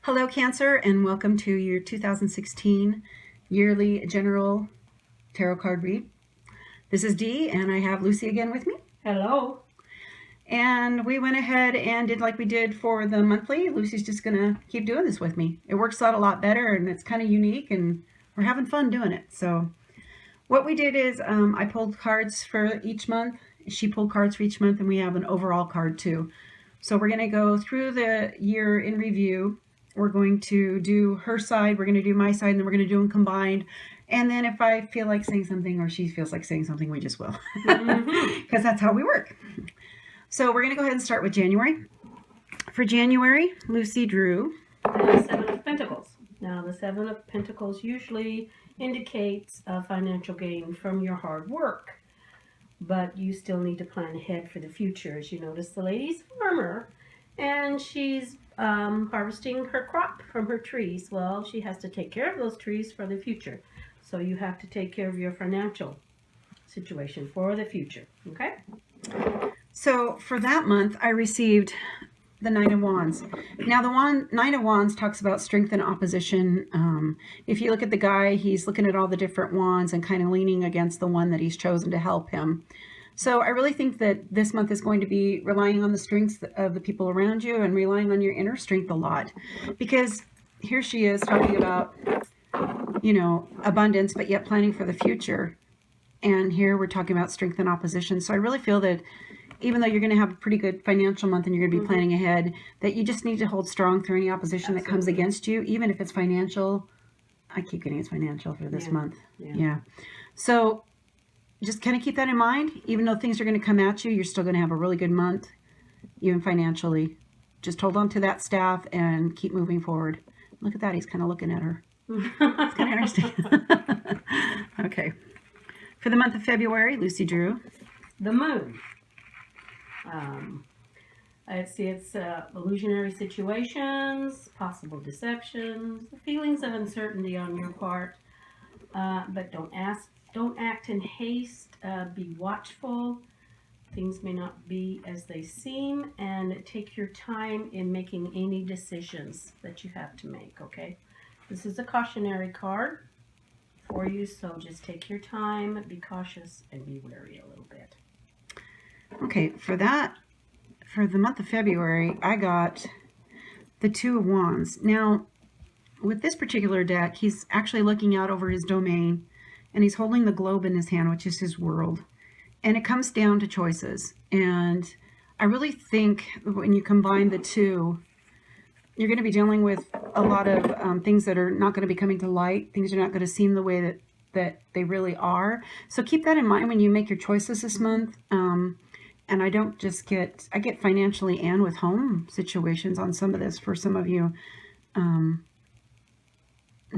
Hello, Cancer, and welcome to your 2016 yearly general tarot card read. This is Dee, and I have Lucy again with me. Hello. And we went ahead and did like we did for the monthly. Lucy's just going to keep doing this with me. It works out a lot better, and it's kind of unique, and we're having fun doing it. So what we did is I pulled cards for each month. She pulled cards for each month, and we have an overall card too. So we're going to go through the year in review. We're going to do her side, we're going to do my side, and then we're going to do them combined. And then if I feel like saying something or she feels like saying something, we just will. Because that's how we work. So we're going to go ahead and start with January. For January, Lucy drew The Seven of Pentacles. Now, the Seven of Pentacles usually indicates a financial gain from your hard work. But you still need to plan ahead for the future. As you notice, the lady's a farmer, and she's harvesting her crop from her trees. Well, she has to take care of those trees for the future. So you have to take care of your financial situation for the future. Okay? So for that month, I received the Nine of Wands. Now, the Nine of Wands talks about strength and opposition. If you look at the guy, he's looking at all the different wands and kind of leaning against the one that he's chosen to help him. So I really think that this month is going to be relying on the strengths of the people around you and relying on your inner strength a lot. Because here she is talking about, abundance, but yet planning for the future. And here we're talking about strength and opposition. So I really feel that even though you're going to have a pretty good financial month and you're going to be planning ahead, that you just need to hold strong through any opposition that comes against you, even if it's financial. I keep getting it's financial for this month. Yeah. So just kind of keep that in mind. Even though things are going to come at you, you're still going to have a really good month, even financially. Just hold on to that staff and keep moving forward. Look at that. He's kind of looking at her. It's kind of interesting. Okay. For the month of February, Lucy drew The Moon. It's illusionary situations, possible deceptions, feelings of uncertainty on your part, but don't act in haste. Be watchful. Things may not be as they seem, and take your time in making any decisions that you have to make. Okay, this is a cautionary card for you, so just take your time, be cautious, and be wary a little bit. Okay, for the month of February, I got the Two of Wands. Now, with this particular deck, he's actually looking out over his domain, and he's holding the globe in his hand, which is his world. And it comes down to choices. And I really think when you combine the two, you're going to be dealing with a lot of things that are not going to be coming to light. Things are not going to seem the way that they really are. So keep that in mind when you make your choices this month. And I don't just I get financially and with home situations on some of this for some of you. In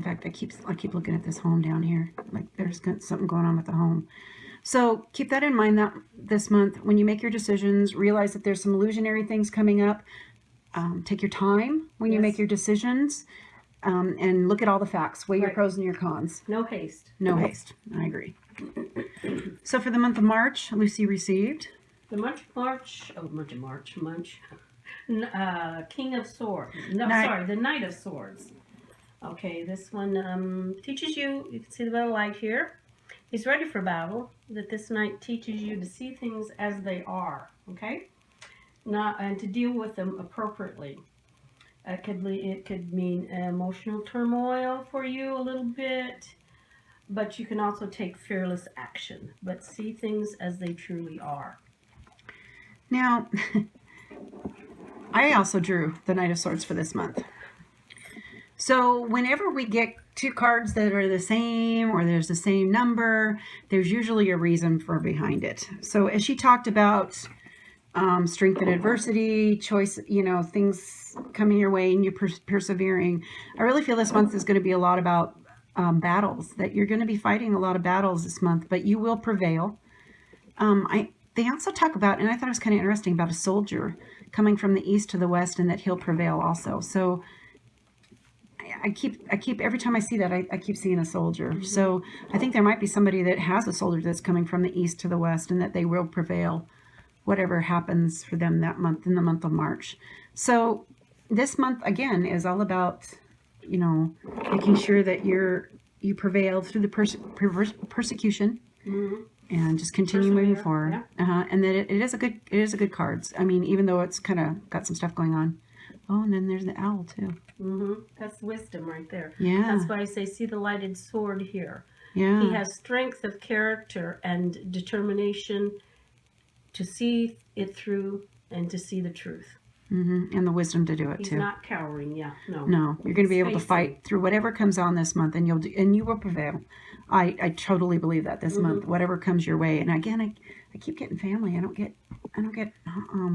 fact, I keep looking at this home down here. Like there's something going on with the home. So keep that in mind that this month, when you make your decisions, realize that there's some illusionary things coming up. Take your time when you make your decisions, and look at all the facts. Weigh your pros and your cons. No haste. No haste. I agree. So for the month of March, Lucy received the King of Swords. No, sorry, the Knight of Swords. Okay, this one teaches you can see the little light here. He's ready for battle. That this knight teaches you to see things as they are, okay? And to deal with them appropriately. It could mean emotional turmoil for you a little bit, but you can also take fearless action. But see things as they truly are. Now, I also drew the Knight of Swords for this month. So whenever we get two cards that are the same or there's the same number, there's usually a reason for behind it. So as she talked about strength and adversity, choice, things coming your way and you're persevering, I really feel this month is going to be a lot about battles, that you're going to be fighting a lot of battles this month, but you will prevail. They also talk about, and I thought it was kind of interesting, about a soldier coming from the east to the west and that he'll prevail also. So I keep every time I see that, I keep seeing a soldier. So I think there might be somebody that has a soldier that's coming from the east to the west and that they will prevail, whatever happens for them that month, in the month of March. So this month again is all about, you know, making sure that you prevail through the persecution, and just continue moving forward. And that it is a good cards. I mean, even though it's kind of got some stuff going on. Oh, and then there's the owl too. That's wisdom right there. Yeah. That's why I say, see the lighted sword here. Yeah. He has strength of character and determination to see it through and to see the truth. And the wisdom to do it too. He's not cowering. No, you're going to be able to fight through whatever comes on this month, and you will prevail. I totally believe that this month, whatever comes your way. And again, I keep getting family. I don't get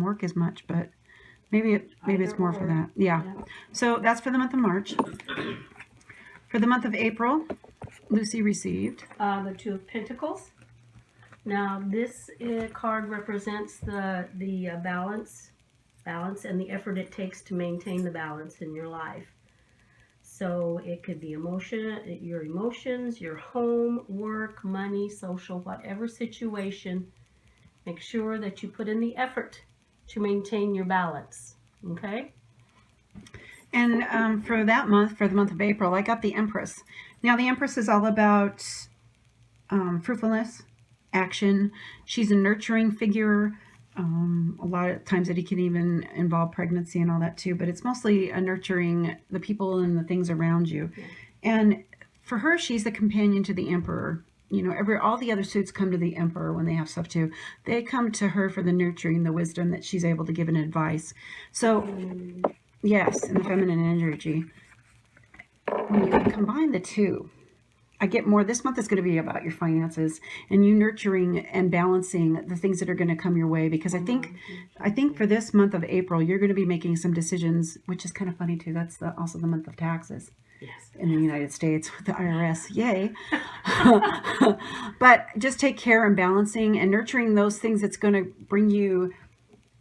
work as much, but maybe it's more for that. Yeah. So that's for the month of March. For the month of April, Lucy received the Two of Pentacles. Now this card represents the balance and the effort it takes to maintain the balance in your life. So it could be your emotions, your home, work, money, social, whatever situation. Make sure that you put in the effort to maintain your balance. Okay? And for that month, for the month of April, I got the Empress. Now the Empress is all about fruitfulness, action. She's a nurturing figure. A lot of times it can even involve pregnancy and all that too, but it's mostly a nurturing the people and the things around you. Yeah. And for her, she's the companion to the Emperor. You know, all the other suits come to the Emperor when they have stuff too. They come to her for the nurturing, the wisdom that she's able to give and advice. So, yes, in the feminine energy. When you combine the two, I get more. This month is going to be about your finances and you nurturing and balancing the things that are going to come your way. Because I think for this month of April, you're going to be making some decisions, which is kind of funny too. That's also the month of taxes. Yes. In the United States with the IRS. Yay. But just take care and balancing and nurturing those things that's going to bring you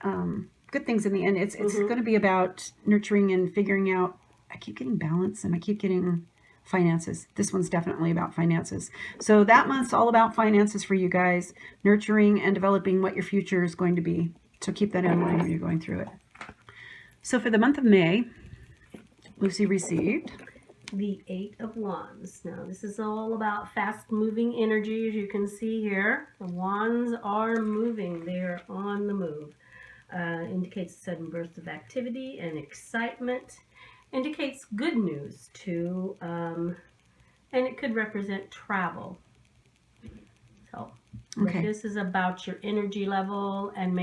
good things in the end. It's going to be about nurturing and figuring out. I keep getting balance and I keep getting finances. This one's definitely about finances. So that month's all about finances for you guys, nurturing and developing what your future is going to be. So keep that in mind when you're going through it. So for the month of May, Lucy received the Eight of Wands. Now this is all about fast moving energy, as you can see here. The wands are moving. They're on the move. Indicates a sudden burst of activity and excitement. Indicates good news too, and it could represent travel. So this is about your energy level and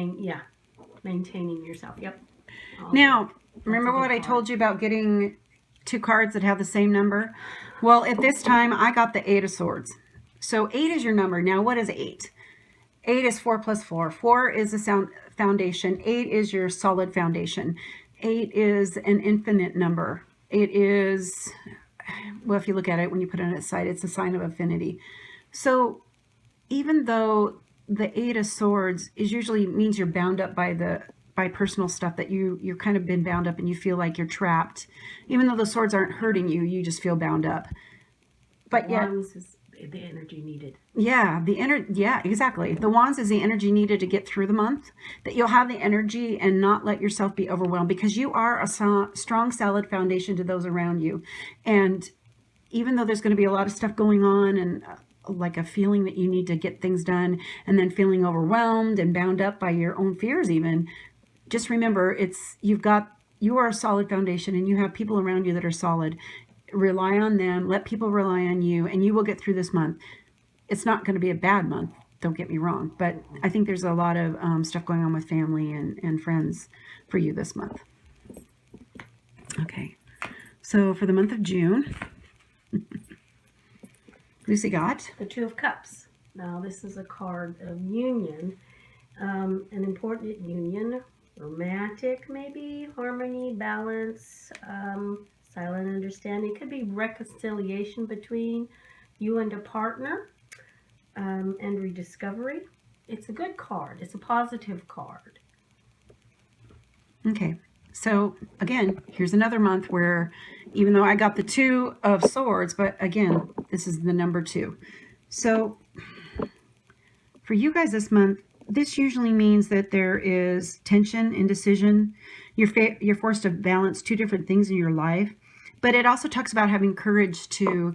maintaining yourself. Yep. Now, remember what I told you about getting two cards that have the same number? Well, at this time, I got the Eight of Swords. So 8 is your number. Now, what is 8? 8 is 4 plus 4. 4 is the foundation. 8 is your solid foundation. 8 is an infinite number. It is, well, if you look at it, when you put it on its side, it's a sign of affinity. So even though the 8 of Swords usually means you're bound up by personal stuff, that you're kind of been bound up and you feel like you're trapped. Even though the swords aren't hurting you, you just feel bound up. But yet, the energy needed. Yeah, exactly. The wands is the energy needed to get through the month, that you'll have the energy and not let yourself be overwhelmed, because you are a strong, solid foundation to those around you. And even though there's going to be a lot of stuff going on and like a feeling that you need to get things done and then feeling overwhelmed and bound up by your own fears even, just remember you are a solid foundation and you have people around you that are solid. Rely on them, let people rely on you, and you will get through this month. It's not going to be a bad month, don't get me wrong, but I think there's a lot of stuff going on with family and friends for you this month. Okay, so for the month of June, Lucy got the Two of Cups. Now this is a card of union, an important union, romantic maybe, harmony, balance, silent understanding. It could be reconciliation between you and a partner, and rediscovery. It's a good card. It's a positive card. Okay, so again, here's another month where, even though I got the Two of Swords, but again, this is the number 2. So for you guys this month, this usually means that there is tension, indecision. You're forced to balance two different things in your life. But it also talks about having courage to,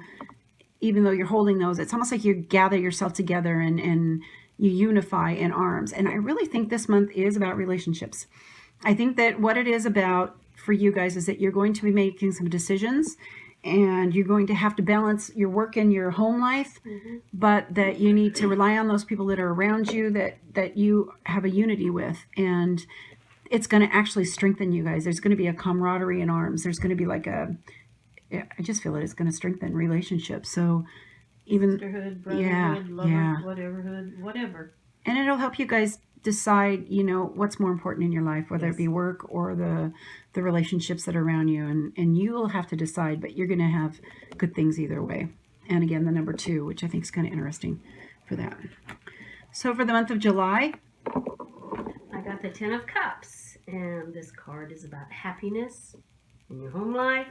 even though you're holding those, it's almost like you gather yourself together and you unify in arms. And I really think this month is about relationships. I think that what it is about for you guys is that you're going to be making some decisions, and you're going to have to balance your work and your home life, but that you need to rely on those people that are around you, that you have a unity with, and it's going to actually strengthen you guys. There's going to be a camaraderie in arms. There's going to be like I just feel it's going to strengthen relationships. So even sisterhood, brotherhood, yeah, lover, yeah, whateverhood, whatever. and it'll help you guys decide, what's more important in your life, whether it be work or the relationships that are around you, and you will have to decide, but you're going to have good things either way. And again, the number 2, which I think is kind of interesting for that. So for the month of July, I got the 10 of Cups, and this card is about happiness in your home life,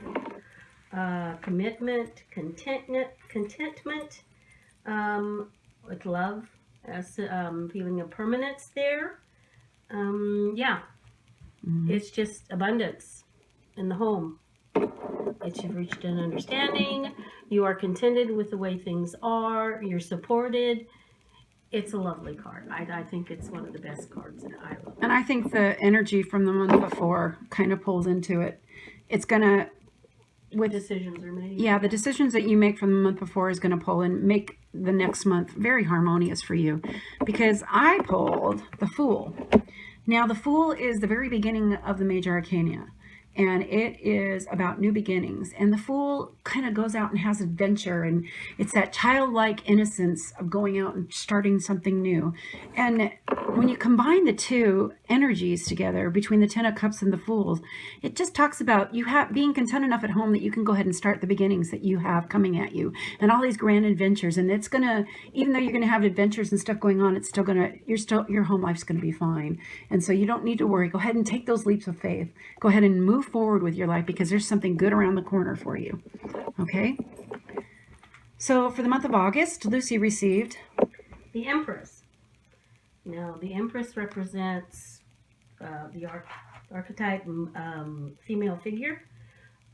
commitment, contentment, with love, as feeling of permanence there. It's just abundance in the home. That you've reached an understanding. You are contented with the way things are. You're supported. It's a lovely card. I think it's one of the best cards that I love. and I think the energy from the month before kind of pulls into it. It's going to, with Decisions are made. yeah, the decisions that you make from the month before is going to pull and make the next month very harmonious for you, because I pulled the Fool. Now, the Fool is the very beginning of the major arcana, and it is about new beginnings. And the Fool kind of goes out and has adventure, and it's that childlike innocence of going out and starting something new. And when you combine the two energies together between the 10 of Cups and the Fools, it just talks about being content enough at home that you can go ahead and start the beginnings that you have coming at you, and all these grand adventures. And it's gonna, even though you're gonna have adventures and stuff going on, it's still gonna, your home life's gonna be fine. And so you don't need to worry. Go ahead and take those leaps of faith. Go ahead and move forward with your life, because there's something good around the corner for you. Okay? So for the month of August, Lucy received the Empress. Now, the Empress represents the archetype female figure,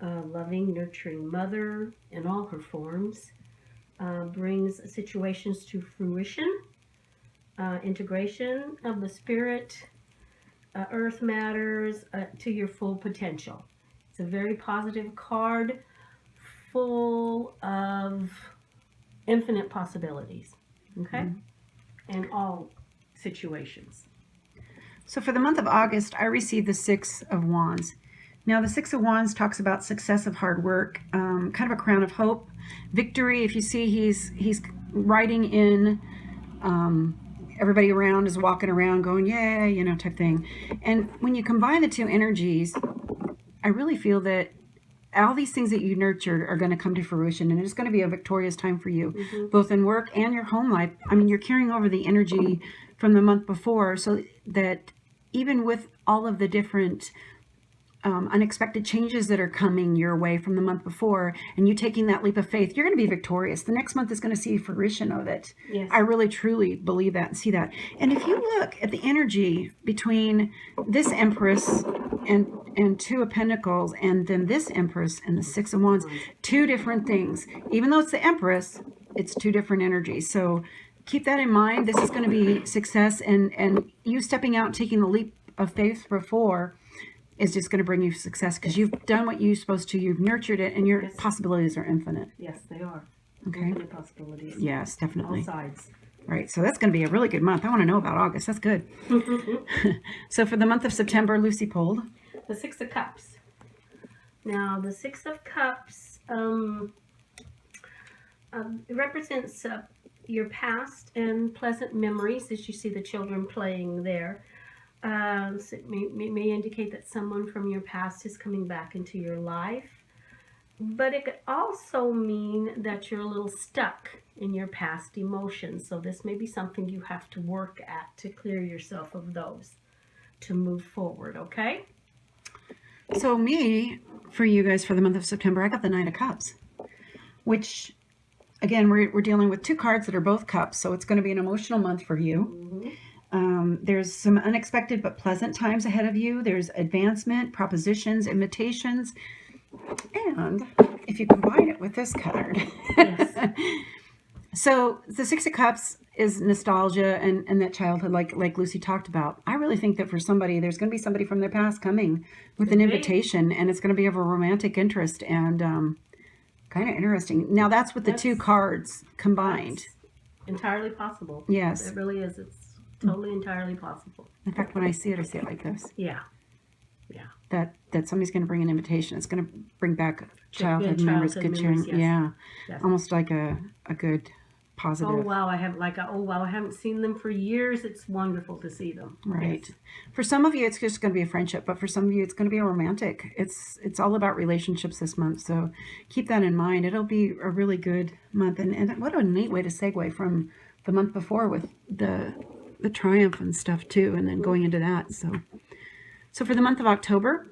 loving, nurturing mother in all her forms, brings situations to fruition, integration of the spirit, earth matters to your full potential. It's a very positive card, full of infinite possibilities, okay? In all situations. So for the month of August, I received the 6 of Wands. Now, the 6 of Wands talks about success of hard work, kind of a crown of hope, victory. If you see, he's riding in, everybody around is walking around going, yay, type thing. And when you combine the two energies, I really feel that all these things that you nurtured are going to come to fruition, and it's going to be a victorious time for you, both in work and your home life. I mean, you're carrying over the energy from the month before, so that even with all of the different unexpected changes that are coming your way from the month before, and you taking that leap of faith, you're going to be victorious. The next month is going to see fruition of it. Yes. I really, truly believe that and see that. And if you look at the energy between this Empress and 2 of Pentacles, and then this Empress and the 6 of Wands, 2 different things. Even though it's the Empress, it's 2 different energies. So keep that in mind. This is going to be success, and you stepping out and taking the leap of faith before is just going to bring you success, because you've done what you're supposed to. You've nurtured it, and your possibilities are infinite. Yes, they are. Okay. Infinite possibilities. Yes, definitely. All sides. Right. So that's going to be a really good month. I want to know about August. That's good. So for the month of September, Lucy pulled the 6 of Cups. Now, the 6 of Cups it represents your past and pleasant memories, as you see the children playing there. So it may indicate that someone from your past is coming back into your life. But it could also mean that you're a little stuck in your past emotions. So this may be something you have to work at to clear yourself of those, to move forward, okay? So me, for you guys, for the month of September, I got the 9 of Cups, which, again, we're dealing with 2 cards that are both cups, so it's going to be an emotional month for you. There's some unexpected but pleasant times ahead of you. There's advancement, propositions, invitations, and if you combine it with this card, Yes. so the Six of Cups is nostalgia and that childhood, like Lucy talked about. I really think that for somebody, there's going to be somebody from their past coming with an invitation, and it's going to be of a romantic interest and kind of interesting. Now that's with the two cards combined. Entirely possible. Yes. It really is. It's totally entirely possible. In fact, when I see it like this. Yeah. That somebody's going to bring an invitation. It's going to bring back childhood memories, good memories, cheering. yes. Yeah. Almost like a good positive. Oh wow, I haven't seen them for years. It's wonderful to see them. Right. Yes. For some of you, it's just going to be a friendship, but for some of you, it's going to be a romantic. It's all about relationships this month, so keep that in mind. It'll be a really good month, and what a neat way to segue from the month before with the triumph and stuff too, and then going into that. So for the month of October,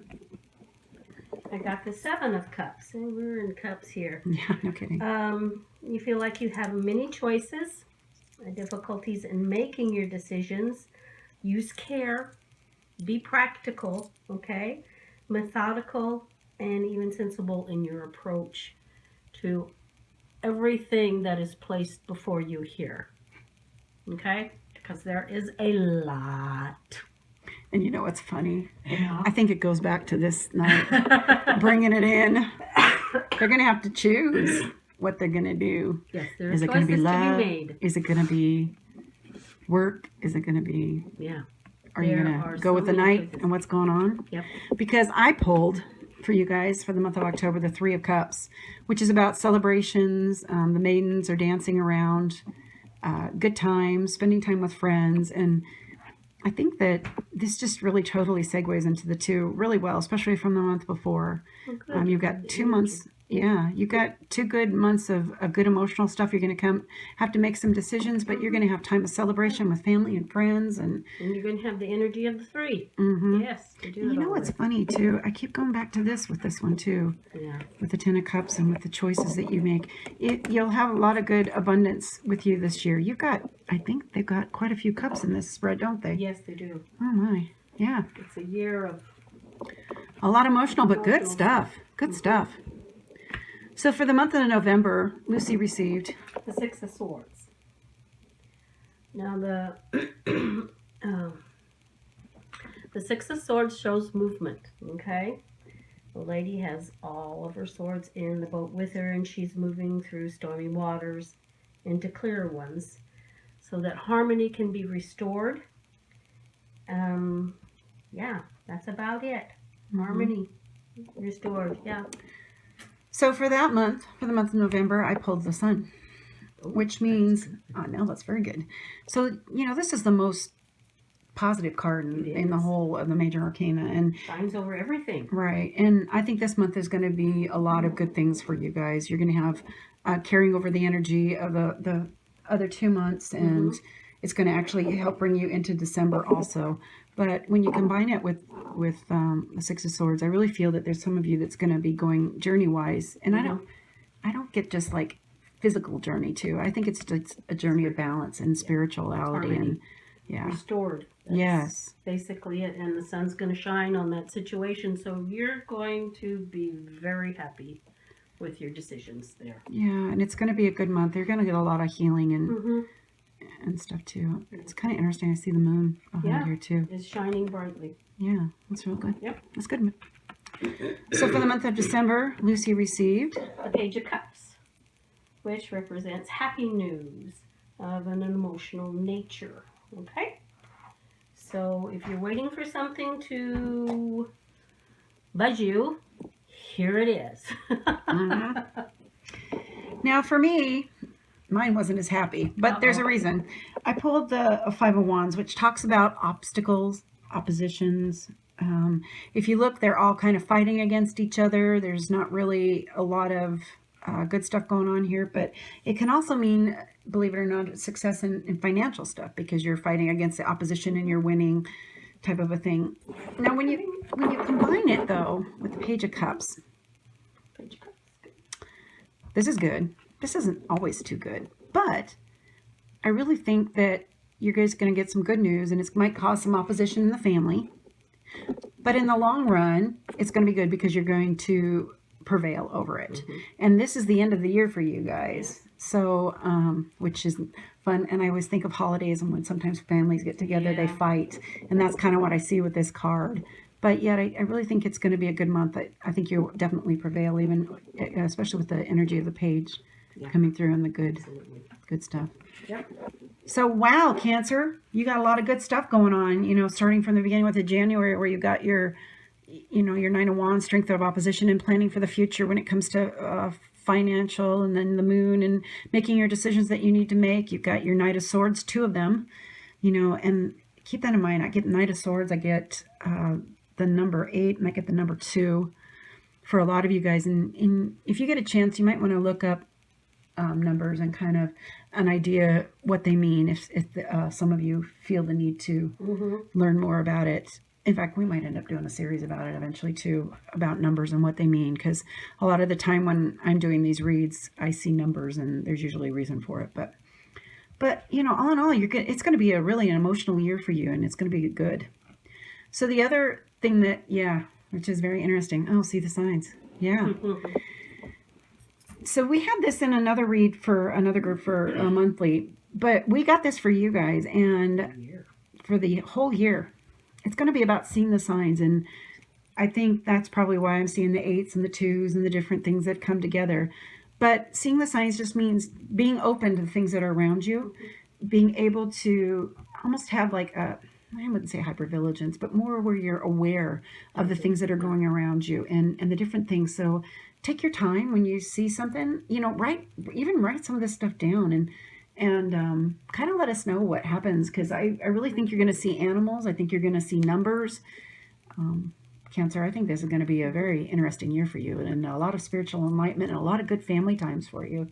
I got the Seven of Cups, and we're in cups here. Yeah, no kidding. You feel like you have many choices, difficulties in making your decisions. Use care, be practical, okay? Methodical, and even sensible in your approach to everything that is placed before you here, okay? Because there is a lot. And you know what's funny? Yeah. I think it goes back to this night, bringing it in. They're going to have to choose what they're going to do. Yes, there are Is it choices going to be love? be made. Is it going to be work? Is it going to be... Yeah. Are you going to go with the night and what's going on? Yep. Because I pulled for you guys for the month of October the Three of Cups, which is about celebrations. The maidens are dancing around, good times, spending time with friends, and I think that this just really totally segues into the two really well, especially from the month before. Oh, You've got 2 months. Yeah, you've got 2 good months of good emotional stuff. You're going to have to make some decisions, but you're going to have time of celebration with family and friends. And you're going to have the energy of the three. Mm-hmm. Yes. To do and you know what's funny, too? I keep going back to this with this one, too. Yeah. With the Ten of Cups and with the choices that you make. You'll have a lot of good abundance with you this year. I think they've got quite a few cups in this spread, don't they? Yes, they do. Oh, my. Yeah. It's a year of... A lot emotional, but good stuff. Good stuff. So for the month of November, Lucy received the Six of Swords. Now the Six of Swords shows movement, okay? The lady has all of her swords in the boat with her, and she's moving through stormy waters into clearer ones so that harmony can be restored. Yeah, that's about it. Harmony restored, yeah. So for that month, for the month of November, I pulled the Sun, which means, now that's very good. So, this is the most positive card in the whole of the major arcana. And shines over everything. Right. And I think this month is going to be a lot of good things for you guys. You're going to have carrying over the energy of the other 2 months, and it's going to actually help bring you into December also. But when you combine it with the Six of Swords, I really feel that there's some of you that's going to be going journey-wise. And I don't get just like physical journey too. I think it's just a journey of balance and spirituality and restored. That's yes. Basically it. And the sun's going to shine on that situation. So you're going to be very happy with your decisions there. Yeah, and it's going to be a good month. You're going to get a lot of healing and stuff too. It's kind of interesting. I see the moon behind here too. It's shining brightly. Yeah, that's real good. Yep. That's good. So for the month of December, Lucy received the Page of Cups, which represents happy news of an emotional nature. Okay? So if you're waiting for something to buzz you, here it is. Now for me, mine wasn't as happy, but there's a reason. I pulled the Five of Wands, which talks about obstacles, oppositions. If you look, they're all kind of fighting against each other. There's not really a lot of good stuff going on here, but it can also mean, believe it or not, success in financial stuff because you're fighting against the opposition and you're winning, type of a thing. Now, when you combine it though with the Page of Cups, this is good. This isn't always too good, but I really think that you're guys going to get some good news, and it might cause some opposition in the family. But in the long run, it's going to be good because you're going to prevail over it. And this is the end of the year for you guys. So, which is fun. And I always think of holidays and when sometimes families get together, they fight. And that's kind of what I see with this card. But yet, I really think it's going to be a good month. I think you'll definitely prevail, even especially with the energy of the page coming through and the good stuff. Yep. So, wow, Cancer, you got a lot of good stuff going on, you know, starting from the beginning with the January where you got your, you know, your Nine of Wands, strength of opposition, and planning for the future when it comes to financial, and then the moon and making your decisions that you need to make. You've got your Knight of Swords, 2 of them, you know, and keep that in mind. I get Knight of Swords, I get the number 8, and I get the number 2 for a lot of you guys. And if you get a chance, you might want to look up numbers and kind of an idea what they mean if some of you feel the need to learn more about it. In fact, we might end up doing a series about it eventually too, about numbers and what they mean, because a lot of the time when I'm doing these reads, I see numbers and there's usually a reason for it. But you know, all in all, it's going to be really an emotional year for you, and it's going to be good. So the other thing that, which is very interesting. Oh, see the signs. Yeah. So we had this in another read for another group for a monthly, but we got this for you guys, and for the whole year. It's going to be about seeing the signs, and I think that's probably why I'm seeing the 8s and the 2s and the different things that come together. But seeing the signs just means being open to the things that are around you, being able to almost have like a, I wouldn't say hypervigilance, but more where you're aware of the things that are going around you and the different things. So take your time when you see something, you know, write some of this stuff down and kind of let us know what happens, because I really think you're going to see animals. I think you're going to see numbers. Cancer, I think this is going to be a very interesting year for you, and a lot of spiritual enlightenment and a lot of good family times for you.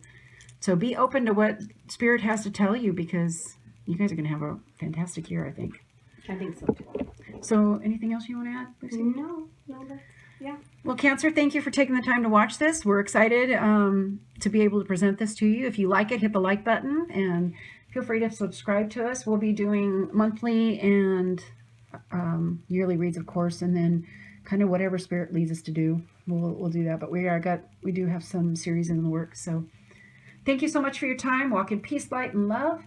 So be open to what Spirit has to tell you, because you guys are going to have a fantastic year, I think. I think so too. So anything else you want to add, Lucy? No, that's, yeah. Well, Cancer, thank you for taking the time to watch this. We're excited to be able to present this to you. If you like it, hit the like button, and feel free to subscribe to us. We'll be doing monthly and yearly reads, of course, and then kind of whatever Spirit leads us to do, we'll do that. But we do have some series in the works. So thank you so much for your time. Walk in peace, light, and love,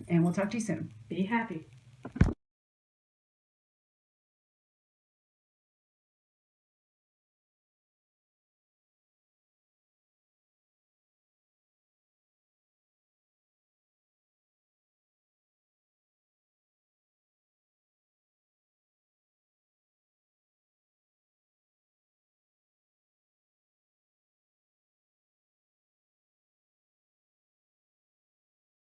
and we'll talk to you soon. Be happy.